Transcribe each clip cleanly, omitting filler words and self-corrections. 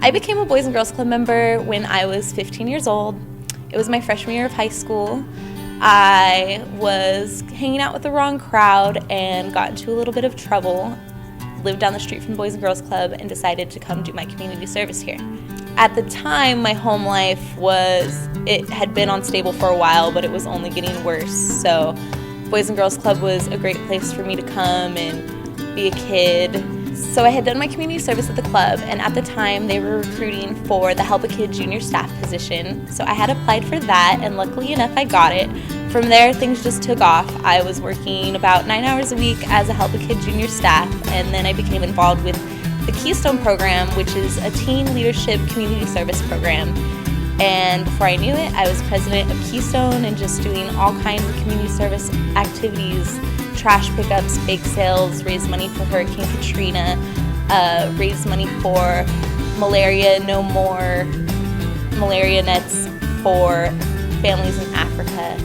I became a Boys and Girls Club member when I was 15 years old. It was my freshman year of high school. I was hanging out with the wrong crowd and got into a little bit of trouble, lived down the street from the Boys and Girls Club, and decided to come do my community service here. At the time, my home life it had been unstable for a while, but it was only getting worse. So Boys and Girls Club was a great place for me to come and be a kid. So I had done my community service at the club, and at the time they were recruiting for the Help a Kid junior staff position. So I had applied for that, and luckily enough I got it. From there, things just took off. I was working about 9 hours a week as a Help a Kid junior staff, and then I became involved with the Keystone program, which is a teen leadership community service program. And before I knew it, I was president of Keystone and just doing all kinds of community service activities, trash pickups, bake sales, raise money for Hurricane Katrina, raise money for malaria, no more malaria nets for families in Africa.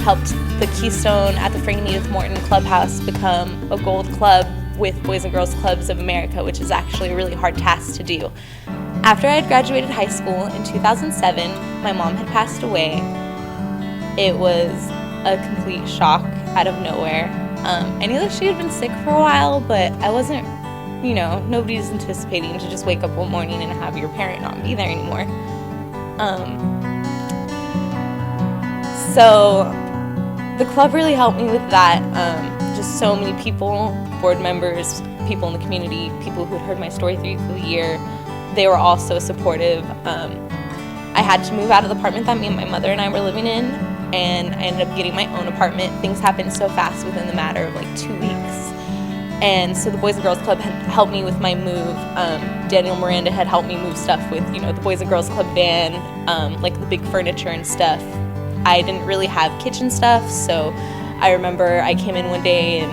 Helped the Keystone at the Franklin Edith Morton Clubhouse become a gold club with Boys and Girls Clubs of America, which is actually a really hard task to do. After I had graduated high school in 2007, my mom had passed away. It was a complete shock out of nowhere. I knew that she had been sick for a while, but I wasn't, nobody's anticipating to just wake up one morning and have your parent not be there anymore. So the club really helped me with that. Just so many people, board members, people in the community, people who had heard my story through the year, they were all so supportive. I had to move out of the apartment that me and my mother and I were living in, and I ended up getting my own apartment. Things happened so fast within the matter of 2 weeks. And so the Boys and Girls Club had helped me with my move. Daniel Miranda had helped me move stuff with, the Boys and Girls Club van, the big furniture and stuff. I didn't really have kitchen stuff, so I remember I came in one day and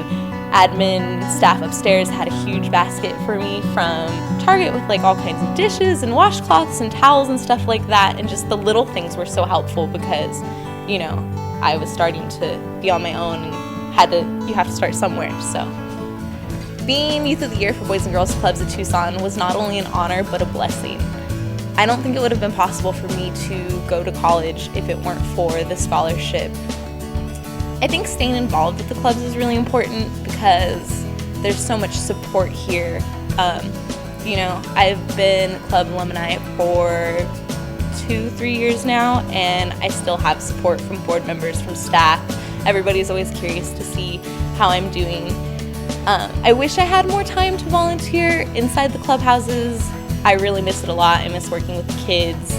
admin staff upstairs had a huge basket for me from Target with all kinds of dishes and washcloths and towels and stuff like that, and just the little things were so helpful because, I was starting to be on my own and you have to start somewhere. So being Youth of the Year for Boys and Girls Clubs of Tucson was not only an honor but a blessing. I don't think it would have been possible for me to go to college if it weren't for the scholarship. I think staying involved with the clubs is really important because there's so much support here. I've been club alumni for 2-3 years now, and I still have support from board members, from staff. Everybody's always curious to see how I'm doing. I wish I had more time to volunteer inside the clubhouses. I really miss it a lot. I miss working with the kids.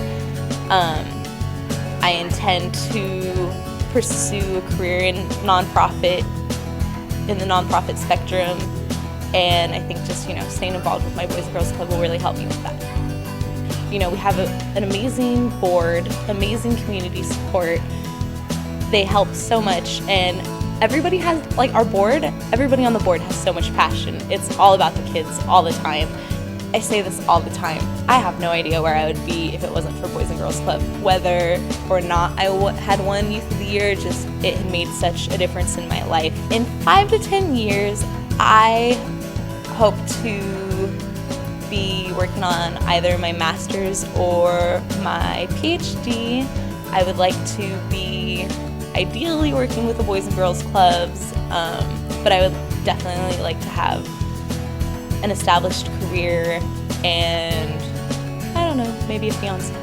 I intend to pursue a career in the nonprofit spectrum, and I think just staying involved with my Boys and Girls Club will really help me with that. We have an amazing board, amazing community support. They help so much, and everybody has everybody on the board has so much passion. It's all about the kids all the time. I say this all the time. I have no idea where I would be if it wasn't for Boys and Girls Club. Whether or not I had won Youth of the Year, it had made such a difference in my life. In 5 to 10 years, I hope to be working on either my master's or my PhD. I would like to be ideally working with the Boys and Girls Clubs, but I would definitely like to have an established career and, I don't know, maybe a fiance.